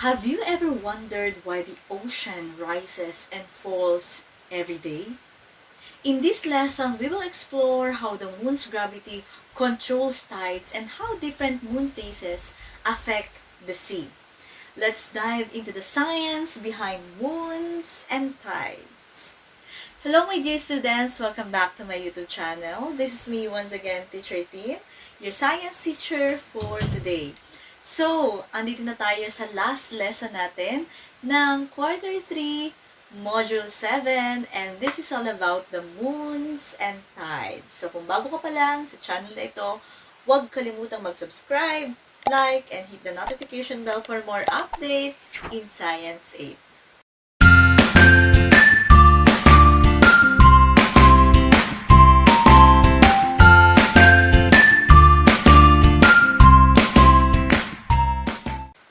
Have you ever wondered why the ocean rises and falls every day? In this lesson, we will explore how the moon's gravity controls tides and how different moon phases affect the sea. Let's dive into the science behind moons and tides. Hello, my dear students. Welcome back to my YouTube channel. This is me once again, Teacher Tin, your science teacher for today. So, andito na tayo sa last lesson natin ng Quarter 3, Module 7, and this is all about the moons and tides. So, kung bago ka pa lang sa channel na ito, huwag kalimutang mag-subscribe, like, and hit the notification bell for more updates in Science 8.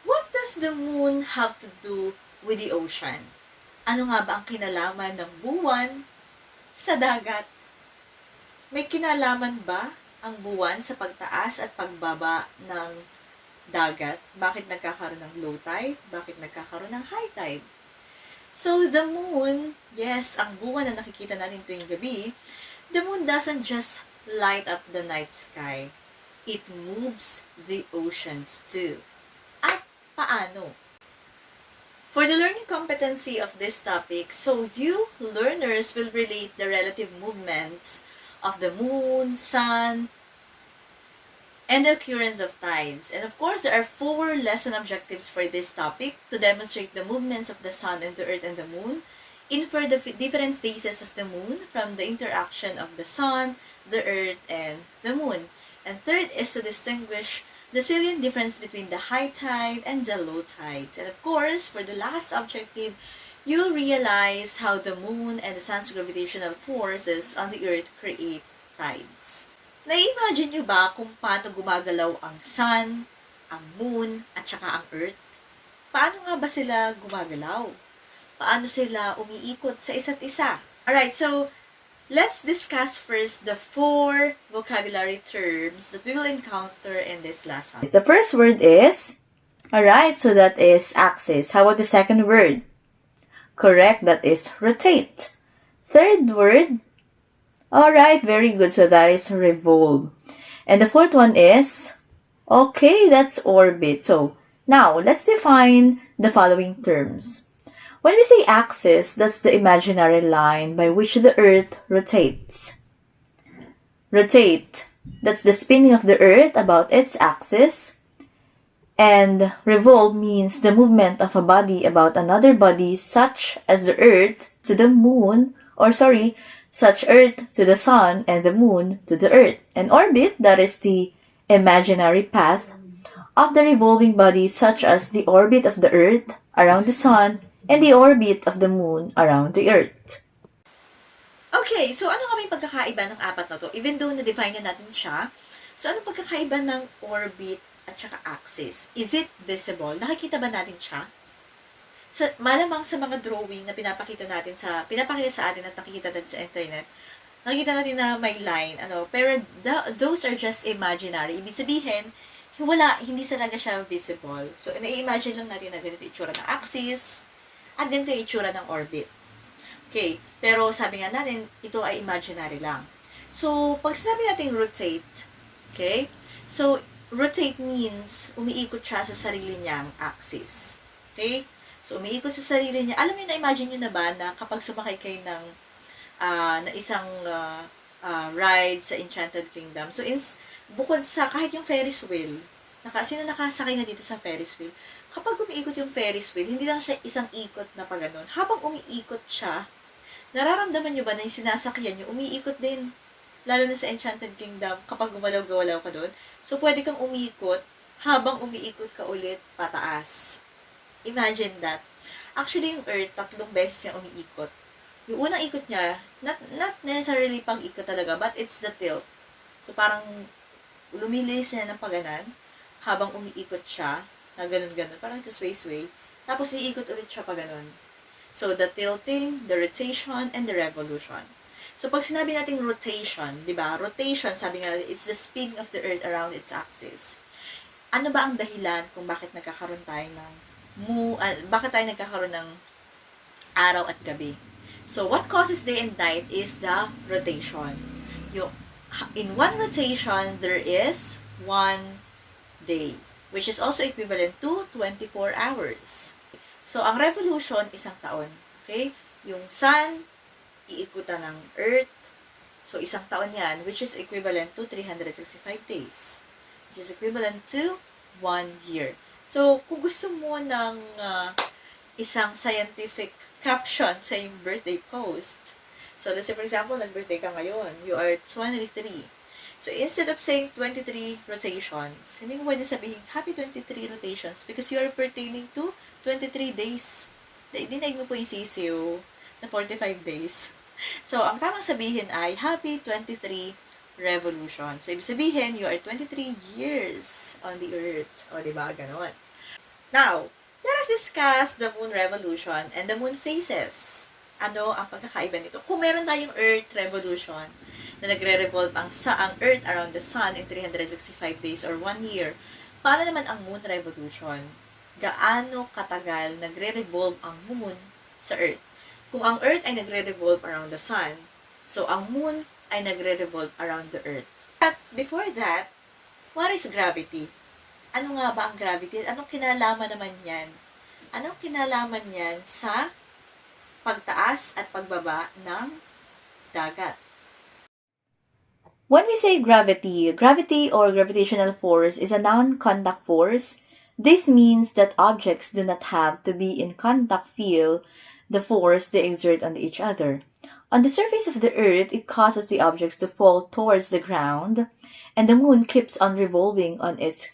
What does the moon have to do with the ocean? Ano nga ba ang kinalaman ng buwan sa dagat? May kinalaman ba ang buwan sa pagtaas at pagbaba ng dagat? Bakit nagkakaroon ng low tide? Bakit nagkakaroon ng high tide? So, the moon, yes, ang buwan na nakikita natin tuwing gabi, the moon doesn't just light up the night sky. It moves the oceans too. At paano? For the learning competency of this topic, so you learners will relate the relative movements of the moon, sun, and the occurrence of tides. And of course, there are 4 lesson objectives for this topic to demonstrate the movements of the sun and the earth and the moon, infer the different phases of the moon from the interaction of the sun, the earth, and the moon. And third is to distinguish the salient difference between the high tide and the low tides. And of course, for the last objective, you'll realize how the moon and the sun's gravitational forces on the earth create tides. Na-imagine nyo ba kung paano gumagalaw ang sun, ang moon, at saka ang earth? Paano nga ba sila gumagalaw? Paano sila umiikot sa isa't isa? Alright, so let's discuss first the 4 vocabulary terms that we will encounter in this lesson. The first word is, alright, so that is axis. How about the second word? Correct, that is rotate. Third word, alright, very good, so that is revolve. And the fourth one is, okay, that's orbit. So, now, let's define the following terms. When we say axis, that's the imaginary line by which the Earth rotates. Rotate, that's the spinning of the Earth about its axis. And revolve means the movement of a body about another body, such as the Earth to the moon, such Earth to the sun and the moon to the Earth. And orbit, that is the imaginary path of the revolving body, such as the orbit of the Earth around the sun and the orbit of the moon around the Earth. Okay, so ano nga may pagkakaiba ng apat na to? Even though na-define na natin siya, so ano pagkakaiba ng orbit at saka axis? Is it visible? Nakikita ba natin siya? So, malamang sa mga drawing na pinapakita sa atin at nakikita natin sa internet, nakikita natin na may line, pero those are just imaginary. Ibig sabihin, hindi talaga siya visible. So, na-imagine lang natin na ganito itsura ng axis, at ganito yung itsura ng orbit. Okay, pero sabi nga natin, ito ay imaginary lang. So, pag sinabi natin rotate, okay, so, rotate means umiikot siya sa sarili niyang axis. Okay? So, umiikot sa sarili niya. Alam niyo, na-imagine niyo na ba na kapag sumakay kayo ng isang ride sa Enchanted Kingdom, so, bukod sa kahit yung Ferris wheel, sino nakasakay na dito sa Ferris wheel? Kapag umiikot yung Ferris wheel, hindi lang siya isang ikot na pa ganun. Habang umiikot siya, nararamdaman nyo ba na yung sinasakyan nyo, umiikot din. Lalo na sa Enchanted Kingdom, kapag gumalaw-gawalaw ka doon. So, pwede kang umiikot habang umiikot ka ulit pataas. Imagine that. Actually, yung Earth, 3 beses niya umiikot. Yung unang ikot niya, not necessarily pang-ikot talaga, but it's the tilt. So, parang lumilis niya ng paganan habang umiikot siya, na ganun-ganun, parang ito sway-sway. Tapos, iikot ulit siya pa ganun. So, the tilting, the rotation, and the revolution. So, pag sinabi natin rotation, di ba? Rotation, sabi nga, it's the spin of the Earth around its axis. Ano ba ang dahilan kung bakit nagkakaroon tayo ng bakit tayo nagkakaroon ng araw at gabi? So, what causes day and night is the rotation. In one rotation, there is one day, which is also equivalent to 24 hours. So, ang revolution, isang taon. Okay? Yung sun, iikutan ng earth. So, isang taon yan, which is equivalent to 365 days. Which is equivalent to 1 year. So, kung gusto mo ng isang scientific caption sa yung birthday post, so let's say for example, nag-birthday ka ngayon, you are 23. So, instead of saying 23 rotations, hindi mo pwede sabihin, happy 23 rotations because you are pertaining to 23 days. Dinaig mo po yung sisiyo na 45 days. So, ang tamang sabihin ay, happy 23 revolution. So, ibig sabihin, you are 23 years on the earth. O, diba? Ganon. Now, let us discuss the moon revolution and the moon phases. Ano ang pagkakaiba nito? Kung meron tayong earth revolution na nagre-revolve ang earth around the sun in 365 days or 1 year, paano naman ang moon revolution? Gaano katagal nagre-revolve ang moon sa earth? Kung ang earth ay nagre-revolve around the sun, so ang moon ay nagre-revolve around the earth. But before that, what is gravity? Ano nga ba ang gravity? Anong kinalaman naman yan? Anong kinalaman yan sa pagtaas at pagbaba ng dagat? When we say gravity or gravitational force is a non-contact force. This means that objects do not have to be in contact feel the force they exert on each other. On the surface of the earth, it causes the objects to fall towards the ground, and the moon keeps on revolving on its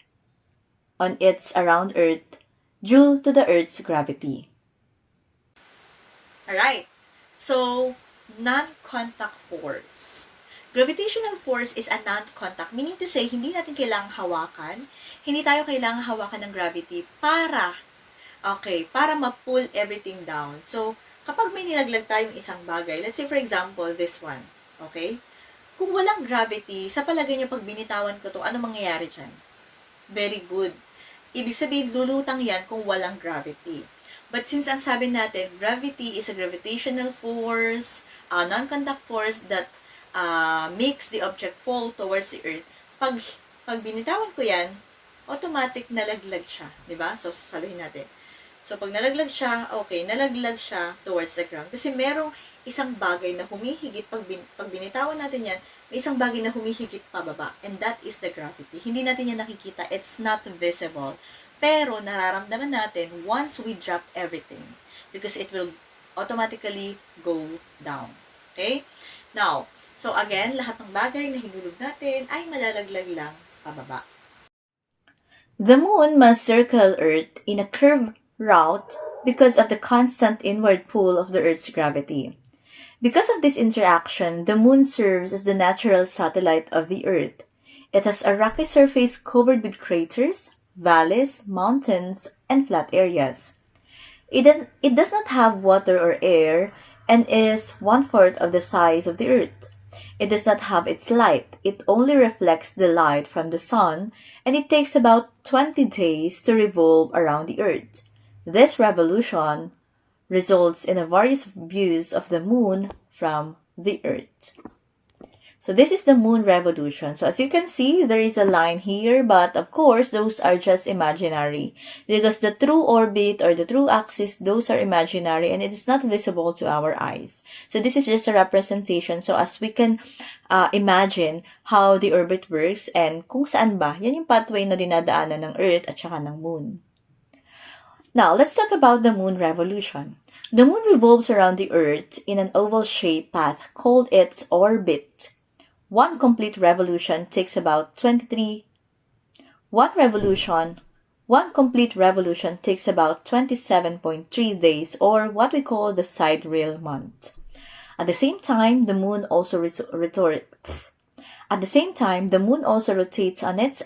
around earth due to the earth's gravity. Alright, so non-contact force. Gravitational force is a non-contact, meaning to say, hindi natin kailangang hawakan, hindi tayo kailangang hawakan ng gravity para ma-pull everything down. So, kapag may nilaglag tayong isang bagay, let's say for example, this one, okay? Kung walang gravity, sa palagay nyo pag binitawan ko to, ano mangyayari dyan? Very good. Ibig sabihin, lulutang yan kung walang gravity. But since ang sabi natin, gravity is a gravitational force, a non-contact force that makes the object fall towards the earth, pag binitawan ko yan, automatic nalaglag siya. Diba? So, sasaluhin natin. So, pag nalaglag siya, okay, nalaglag siya towards the ground. Kasi merong isang bagay na humihigit, pag binitawan natin yan, may isang bagay na humihigit pababa. And that is the gravity. Hindi natin yan nakikita. It's not visible. Pero, nararamdaman natin once we drop everything. Because it will automatically go down. Okay? Now, so again, lahat ng bagay na hinulog natin ay malalaglag lang pababa. The moon must circle Earth in a curved route because of the constant inward pull of the Earth's gravity. Because of this interaction, the moon serves as the natural satellite of the Earth. It has a rocky surface covered with craters, valleys, mountains, and flat areas. It does not have water or air and is 1/4 of the size of the Earth. It does not have its light. It only reflects the light from the sun, and it takes about 20 days to revolve around the Earth. This revolution results in a various views of the moon from the Earth. So this is the moon revolution. So as you can see, there is a line here, but of course, those are just imaginary because the true orbit or the true axis, those are imaginary and it is not visible to our eyes. So this is just a representation. So as we can imagine how the orbit works and kung saan ba, yan yung pathway na dinadaanan ng Earth at saka ng moon. Now, let's talk about the moon revolution. The moon revolves around the Earth in an oval-shaped path called its orbit. One complete revolution takes about 23. One complete revolution takes about 27.3 days, or what we call the sidereal month. At the same time, the moon also rotates on its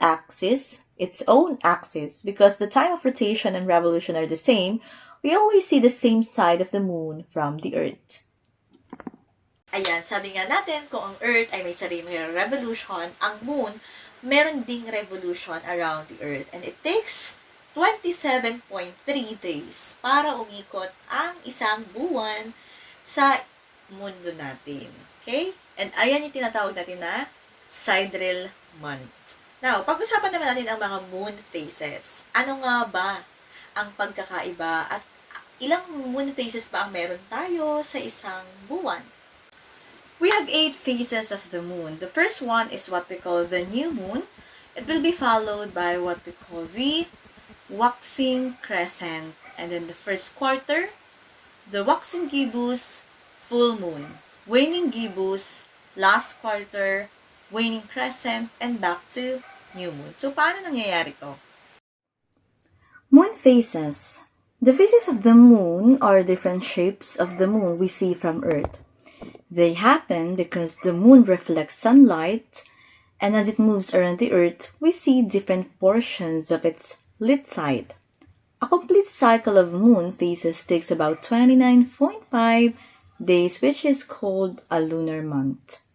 own axis, because the time of rotation and revolution are the same. We always see the same side of the moon from the Earth. Ayan, sabi nga natin, kung ang Earth ay may sariling revolution, ang Moon, meron ding revolution around the Earth. And it takes 27.3 days para umikot ang isang buwan sa mundo natin. Okay? And ayan yung tinatawag natin na sidereal month. Now, pag-usapan naman natin ang mga moon phases. Ano nga ba ang pagkakaiba at ilang moon phases ba ang meron tayo sa isang buwan? We have 8 phases of the moon. The first one is what we call the new moon. It will be followed by what we call the waxing crescent. And then the first quarter, the waxing gibbous, full moon. Waning gibbous, last quarter, waning crescent, and back to new moon. So, paano nangyayari to? Moon phases. The phases of the moon are different shapes of the moon we see from Earth. They happen because the moon reflects sunlight, and as it moves around the Earth, we see different portions of its lit side. A complete cycle of moon phases takes about 29.5 days, which is called a lunar month.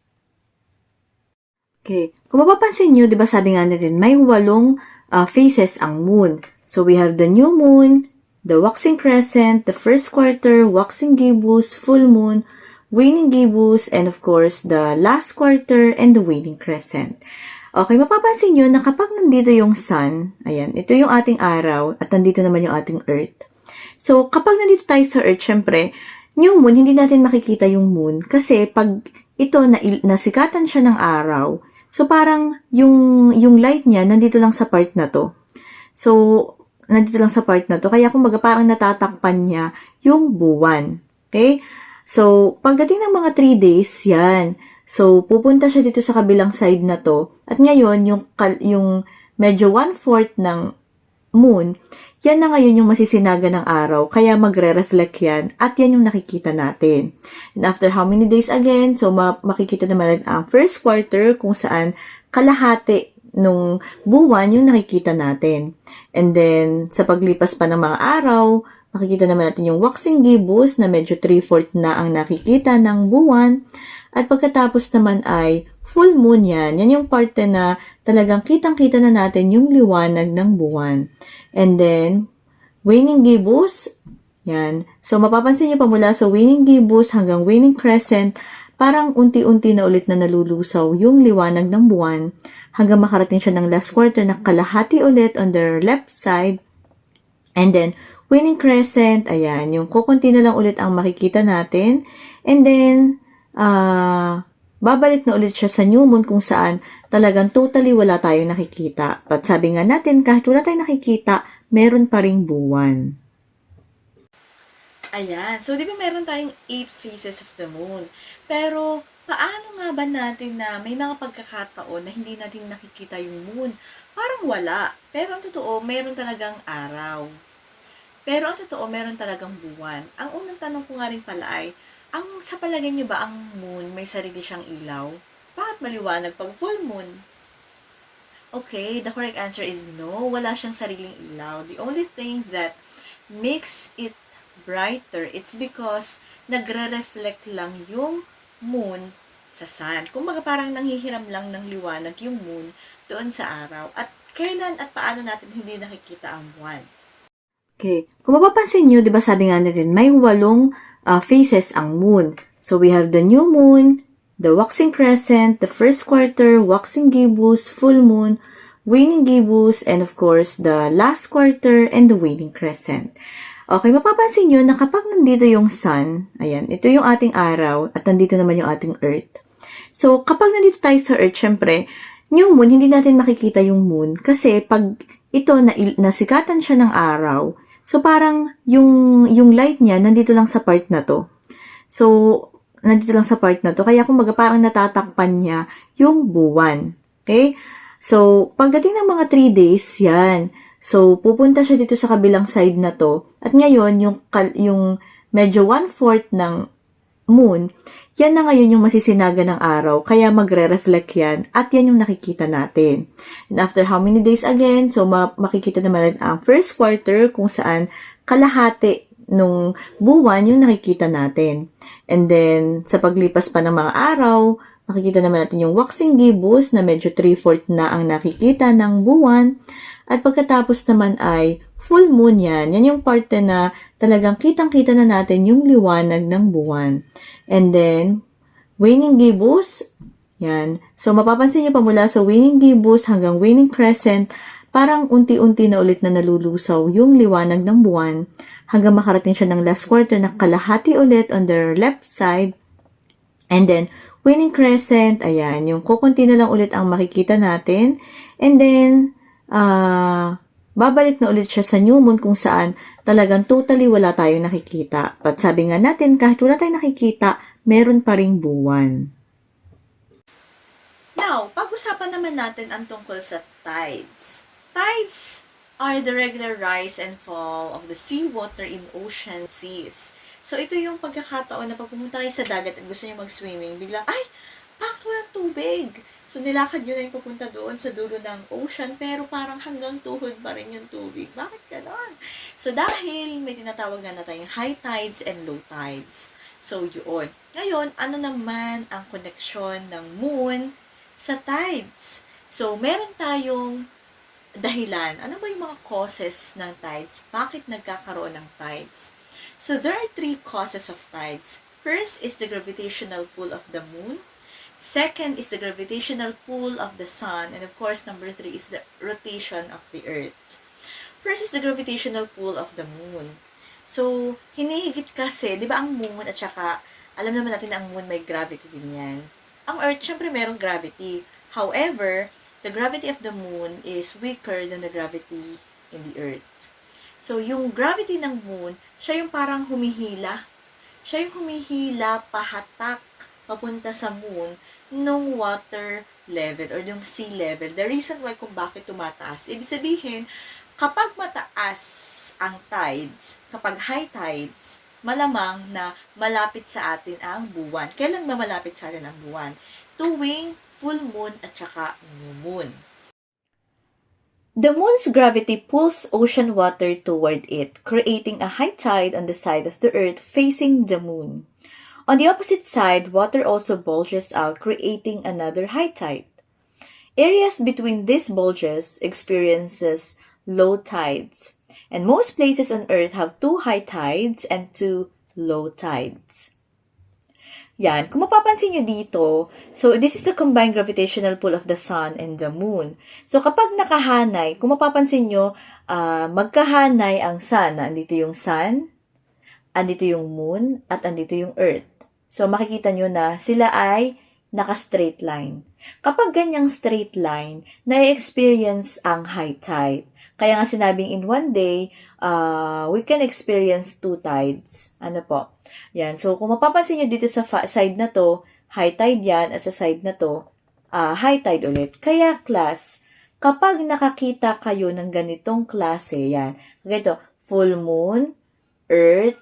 Okay, kung mapapansin nyo, di ba sabi nga natin, may 8 phases ang moon. So we have the new moon, the waxing crescent, the first quarter, waxing gibbous, full moon, waning gibbous, and of course, the last quarter and the waning crescent. Okay, mapapansin nyo na kapag nandito yung sun, ayan, ito yung ating araw, at nandito naman yung ating earth. So, kapag nandito tayo sa earth, syempre, new moon, hindi natin makikita yung moon, kasi pag ito nasikatan siya ng araw, so parang yung light niya nandito lang sa part na to. So, nandito lang sa part na to, kaya kumbaga parang natatakpan niya yung buwan. Okay? So, pagdating ng mga 3 days, yan. So, pupunta siya dito sa kabilang side na to. At ngayon, yung medyo 1/4 ng moon, yan na ngayon yung masisinaga ng araw. Kaya magre-reflect yan. At yan yung nakikita natin. And after how many days again? So, makikita naman ang first quarter kung saan kalahati nung buwan yung nakikita natin. And then, sa paglipas pa ng mga araw, makikita naman natin yung waxing gibbous na medyo 3/4 na ang nakikita ng buwan. At pagkatapos naman ay full moon yan. Yan yung parte na talagang kitang-kita na natin yung liwanag ng buwan. And then, waning gibbous, yan. So, mapapansin nyo pa mula sa waning gibbous hanggang waning crescent, parang unti-unti na ulit na nalulusaw yung liwanag ng buwan hanggang makarating siya ng last quarter na kalahati ulit on the left side. And then, waning crescent, ayan, yung kukunti na lang ulit ang makikita natin. And then, babalik na ulit siya sa new moon kung saan talagang totally wala tayong nakikita. But sabi nga natin, kahit wala tayong nakikita, meron pa ring buwan. Ayan. So, di ba meron tayong 8 phases of the moon? Pero, paano nga ba natin na may mga pagkakataon na hindi natin nakikita yung moon? Parang wala. Pero ang totoo, meron talagang araw. Pero ang totoo, meron talagang buwan. Ang unang tanong ko nga rin pala ay, sa palagay niyo ba ang moon may sarili siyang ilaw? Bakit maliwanag pag full moon? Okay, the correct answer is no. Wala siyang sariling ilaw. The only thing that makes it brighter, it's because nagre-reflect lang yung moon sa sun. Kumbaga parang nanghihiram lang ng liwanag yung moon doon sa araw. At kailan at paano natin hindi nakikita ang buwan? Okay. Kung mapapansin nyo, di ba sabi nga natin, may 8 phases ang moon. So, we have the new moon, the waxing crescent, the first quarter, waxing gibbous, full moon, waning gibbous, and of course, the last quarter and the waning crescent. Okay, mapapansin nyo na kapag nandito yung sun, ayan, ito yung ating araw, at nandito naman yung ating earth. So, kapag nandito tayo sa earth, syempre, new moon, hindi natin makikita yung moon, kasi pag ito nasikatan siya ng araw, so parang yung light niya nandito lang sa part na to. So, nandito lang sa part na to, kaya kumbaga parang natatakpan niya yung buwan. Okay? So, pagdating ng mga 3 days, yan. So, pupunta siya dito sa kabilang side na to. At ngayon, yung medyo 1/4 ng moon, yan na ngayon yung masisinaga ng araw. Kaya magre-reflect yan. At yan yung nakikita natin. And after how many days again? So, makikita naman ang first quarter kung saan kalahati nung buwan yung nakikita natin. And then, sa paglipas pa ng mga araw, makikita naman natin yung waxing gibbous na medyo 3/4 na ang nakikita ng buwan. At pagkatapos naman ay full moon yan. Yan yung parte na talagang kitang-kita na natin yung liwanag ng buwan. And then, waning gibbous, yan. So, mapapansin nyo pa mula sa waning gibbous hanggang waning crescent, parang unti-unti na ulit na nalulusaw yung liwanag ng buwan hanggang makarating siya ng last quarter na kalahati ulit on the left side. And then, waning crescent, ayan, yung kukunti na lang ulit ang makikita natin. And then, babalik na ulit siya sa new moon kung saan talagang totally wala tayong nakikita. But sabi nga natin, kahit wala tayong nakikita, meron pa ring buwan. Now, pag-usapan naman natin ang tungkol sa tides. Tides are the regular rise and fall of the seawater in ocean seas. So, ito yung pagkakataon na pag pumunta kayo sa dagat at gusto niyo mag-swimming, biglang, ay, bakit walang tubig? So, nilakad nyo na yung pupunta doon sa dulo ng ocean, pero parang hanggang tuhod pa rin yung tubig. Bakit ganon? So, dahil may tinatawag na tayong high tides and low tides. So, yun. Ngayon, ano naman ang koneksyon ng moon sa tides? So, meron tayong dahilan. Ano ba yung mga causes ng tides? Bakit nagkakaroon ng tides? So, there are 3 causes of tides. First is the gravitational pull of the moon. Second is the gravitational pull of the sun. And of course, number 3 is the rotation of the earth. First is the gravitational pull of the moon. So, hinihigit kasi, di ba ang moon at saka, alam naman natin na ang moon may gravity din yan. Ang earth, syempre merong gravity. However, the gravity of the moon is weaker than the gravity in the earth. So, yung gravity ng moon, siya yung parang humihila. Siya yung humihila pahatak papunta sa moon nung water level or yung sea level. The reason why kung bakit tumataas. Ibig sabihin, kapag mataas ang tides, kapag high tides, malamang na malapit sa atin ang buwan. Kailan ba malapit sa atin ang buwan? Tuwing full moon at saka new moon. The moon's gravity pulls ocean water toward it, creating a high tide on the side of the earth facing the moon. On the opposite side, water also bulges out, creating another high tide. Areas between these bulges experiences low tides, and most places on earth have 2 high tides and 2 low tides. Yan. Kung mapapansin nyo dito, so this is the combined gravitational pull of the sun and the moon. So kapag nakahanay, kung mapapansin nyo, magkahanay ang sun. Andito yung sun, andito yung moon, at andito yung earth. So makikita nyo na sila ay naka-straight line. Kapag ganyang straight line, na-experience ang high tide. Kaya nga sinabing in one day, we can experience 2 tides. Ano po? Yan. So, kung mapapansin nyo dito sa side na to, high tide yan, at sa side na to, high tide ulit. Kaya, class, kapag nakakita kayo ng ganitong klase, yan, ganito, full moon, earth,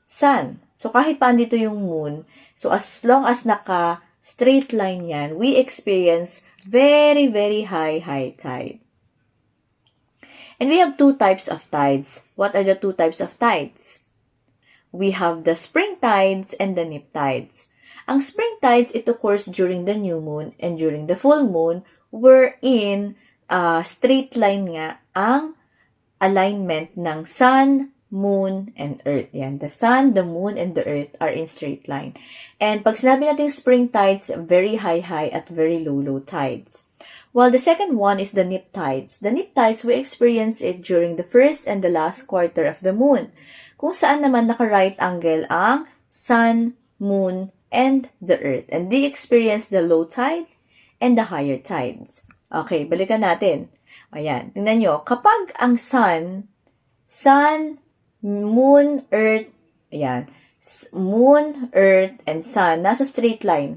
sun. So, kahit pa andito yung moon, so as long as naka-straight line yan, we experience very, very high tide. And we have 2 types of tides. What are the 2 types of tides? We have the spring tides and the neap tides. Ang spring tides, it occurs during the new moon and during the full moon, wherein straight line nga ang alignment ng sun, moon, and earth. Yan. The sun, the moon, and the earth are in straight line. And pag sinabi natin spring tides, very high at very low tides. While the second one is the neap tides. The neap tides, we experience it during the first and the last quarter of the moon, kung saan naman naka-right angle ang sun, moon, and the earth. And they experience the low tide and the higher tides. Okay, balikan natin. Ayan, tingnan nyo. Kapag ang sun, moon, earth, ayan, moon, earth, and sun, nasa straight line,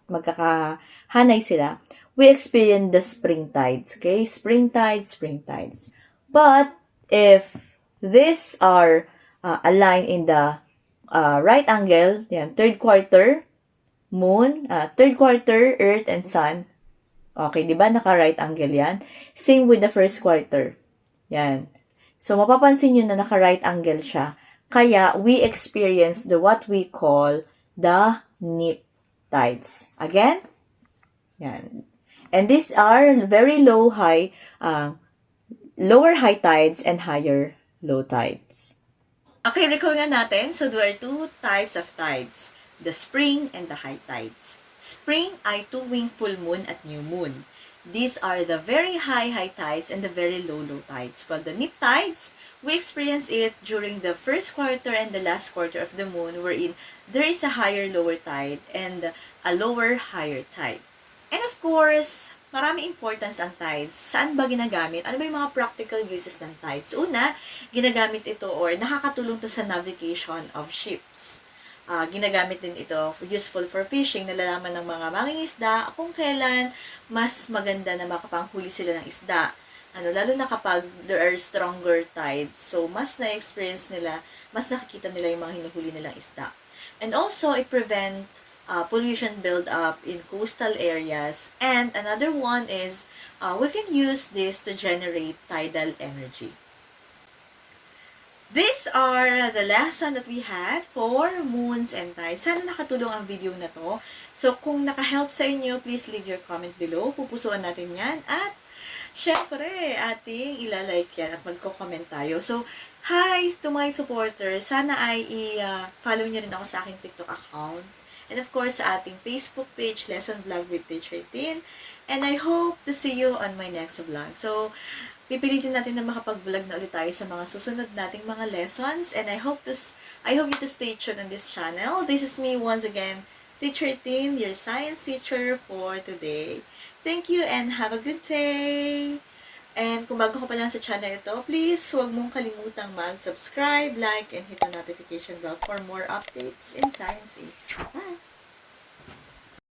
magkakahanay sila, we experience the spring tides. Okay? Spring tides. But, if these are aligned in the right angle, yan, third quarter, moon, third quarter, earth, and sun. Okay, di ba? Naka-right angle yan. Same with the first quarter. Yan. So, mapapansin nyo na naka-right angle siya. Kaya, we experience what we call the neap tides. Again, yan. And these are very low, high lower high tides and higher low tides. Okay, recall nga natin. So, there are two types of tides. The spring and the high tides. Spring ay tuwing full moon at new moon. These are the very high tides and the very low tides. While the neap tides, we experience it during the first quarter and the last quarter of the moon, wherein there is a higher lower tide and a lower higher tide. And of course, marami importance ang tides. Saan ba ginagamit? Ano ba yung mga practical uses ng tides? Una, ginagamit ito or nakakatulong to sa navigation of ships. Ginagamit din ito useful for fishing, nalalaman ng mga mangingisda kung kailan mas maganda na makapanghuli sila ng isda. Lalo na kapag there are stronger tides. So, mas na-experience nila, mas nakikita nila yung mga hinuhuli nilang isda. And also, it prevent pollution build-up in coastal areas. And another one is, we can use this to generate tidal energy. These are the lesson that we had for moons and tides. Sana nakatulong ang video na to. So, kung naka-help sa inyo, please leave your comment below. Pupusuan natin yan. At, syempre, ating ilalike yan at magko-comment tayo. So, hi to my supporters. Sana ay i-follow nyo rin ako sa aking TikTok account. And of course, sa ating Facebook page, Lesson Vlog with Teacher Tin. And I hope to see you on my next vlog. So, pipilitin natin na makapag-vlog na ulit tayo sa mga susunod nating mga lessons. And I hope you to stay tuned on this channel. This is me once again, Teacher Tin, your science teacher for today. Thank you and have a good day! And kung bago ka pa lang sa channel ito, please huwag mong kalimutang mag-subscribe, like, and hit the notification bell for more updates in Science Bye!